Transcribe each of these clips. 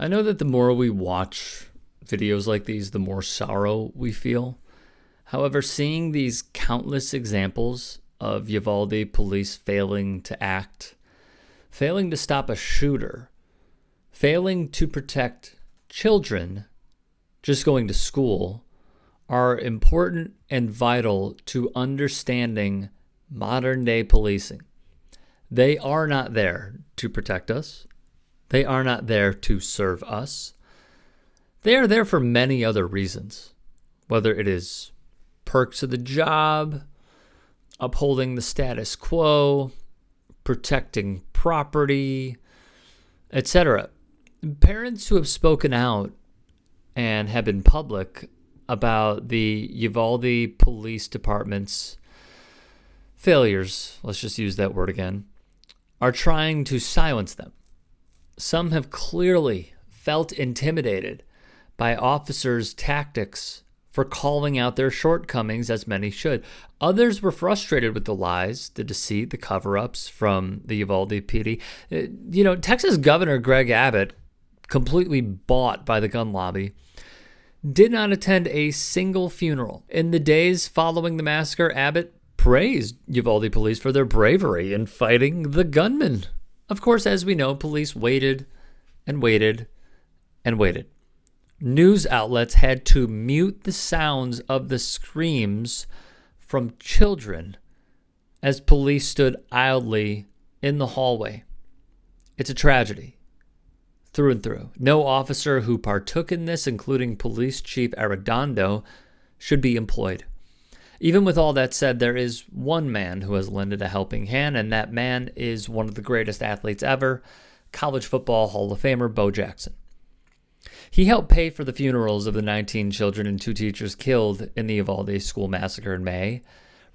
I know that the more we watch videos like these, the more sorrow we feel. However, seeing these countless examples of Uvalde police failing to act, failing to stop a shooter, failing to protect children just going to school, are important and vital to understanding modern day policing. They are not there to protect us. They are not there to serve us. They are there for many other reasons, whether it is perks of the job, upholding the status quo, protecting property, etc. Parents who have spoken out and have been public about the Uvalde Police Department's failures, let's just use that word again, are trying to silence them. Some have clearly felt intimidated by officers' tactics for calling out their shortcomings, as many should. Others were frustrated with the lies, the deceit, the cover-ups from the Uvalde PD. Texas Governor Greg Abbott, completely bought by the gun lobby, did not attend a single funeral. In the days following the massacre, Abbott praised Uvalde police for their bravery in fighting the gunman. Of course, as we know, police waited and waited and waited. News outlets had to mute the sounds of the screams from children as police stood idly in the hallway. It's a tragedy, through and through. No officer who partook in this, including Police Chief Arredondo, should be employed. Even with all that said, there is one man who has lended a helping hand, and that man is one of the greatest athletes ever, college football Hall of Famer Bo Jackson. He helped pay for the funerals of the 19 children and 2 teachers killed in the Uvalde school massacre in May,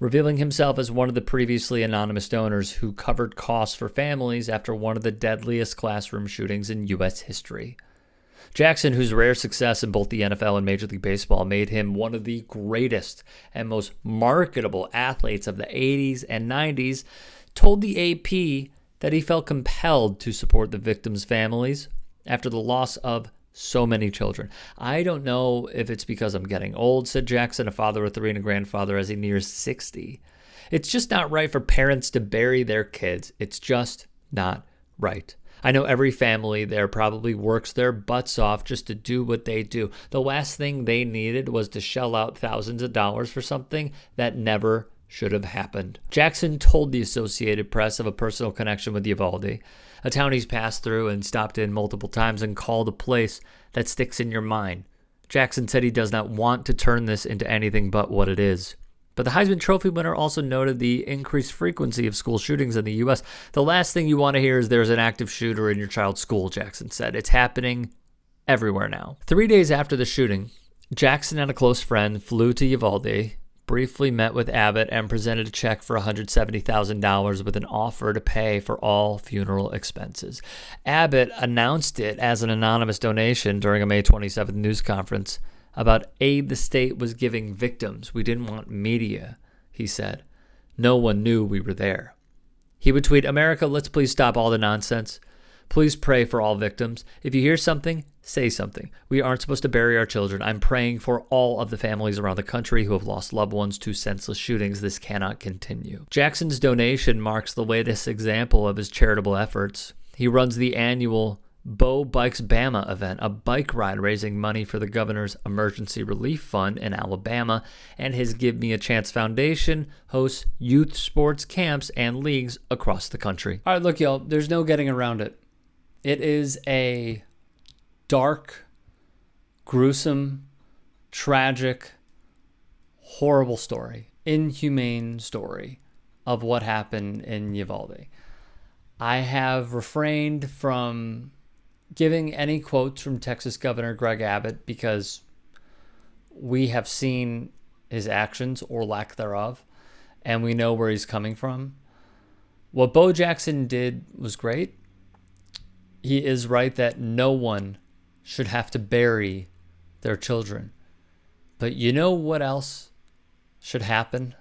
revealing himself as one of the previously anonymous donors who covered costs for families after one of the deadliest classroom shootings in U.S. history. Jackson, whose rare success in both the NFL and Major League Baseball made him one of the greatest and most marketable athletes of the 80s and 90s, told the AP that he felt compelled to support the victims' families after the loss of so many children. I don't know if it's because I'm getting old, said Jackson, a father of 3 and a grandfather as he nears 60. It's just not right for parents to bury their kids. It's just not right. I know every family there probably works their butts off just to do what they do. The last thing they needed was to shell out thousands of dollars for something that never should have happened. Jackson told the Associated Press of a personal connection with Uvalde, a town he's passed through and stopped in multiple times, and called a place that sticks in your mind. Jackson said he does not want to turn this into anything but what it is. But the Heisman Trophy winner also noted the increased frequency of school shootings in the U.S. The last thing you want to hear is there's an active shooter in your child's school, Jackson said. It's happening everywhere now. 3 days after the shooting, Jackson and a close friend flew to Uvalde, briefly met with Abbott, and presented a check for $170,000 with an offer to pay for all funeral expenses. Abbott announced it as an anonymous donation during a May 27th news conference about aid the state was giving victims. We didn't want media, he said. No one knew we were there. He would tweet, "America, let's please stop all the nonsense. Please pray for all victims. If you hear something, say something. We aren't supposed to bury our children. I'm praying for all of the families around the country who have lost loved ones to senseless shootings. This cannot continue." Jackson's donation marks the latest example of his charitable efforts. He runs the annual Bo Bikes Bama event, a bike ride raising money for the governor's emergency relief fund in Alabama, and his Give Me a Chance Foundation hosts youth sports camps and leagues across the country. All right, look, y'all, there's no getting around it. It is a dark, gruesome, tragic, horrible story, inhumane story of what happened in Uvalde. I have refrained from giving any quotes from Texas Governor Greg Abbott because we have seen his actions or lack thereof, and we know where he's coming from. What Bo Jackson did was great. He is right that no one should have to bury their children. But you know what else should happen?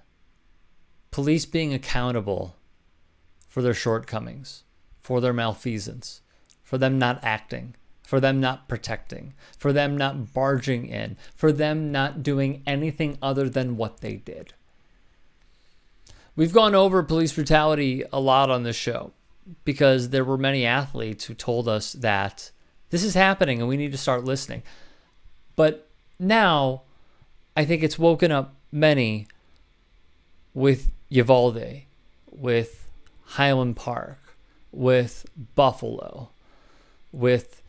Police being accountable for their shortcomings, for their malfeasance, for them not acting, for them not protecting, for them not barging in, for them not doing anything other than what they did. We've gone over police brutality a lot on this show because there were many athletes who told us that this is happening and we need to start listening. But now I think it's woken up many with Uvalde, with Highland Park, with Buffalo, with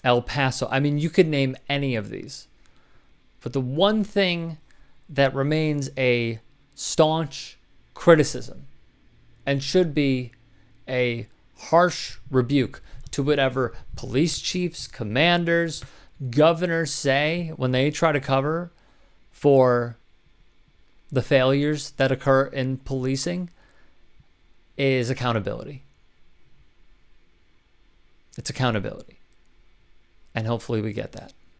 El Paso. I mean, you could name any of these. But the one thing that remains a staunch criticism and should be a harsh rebuke to whatever police chiefs, commanders, governors say when they try to cover for the failures that occur in policing is accountability. It's accountability. And hopefully we get that.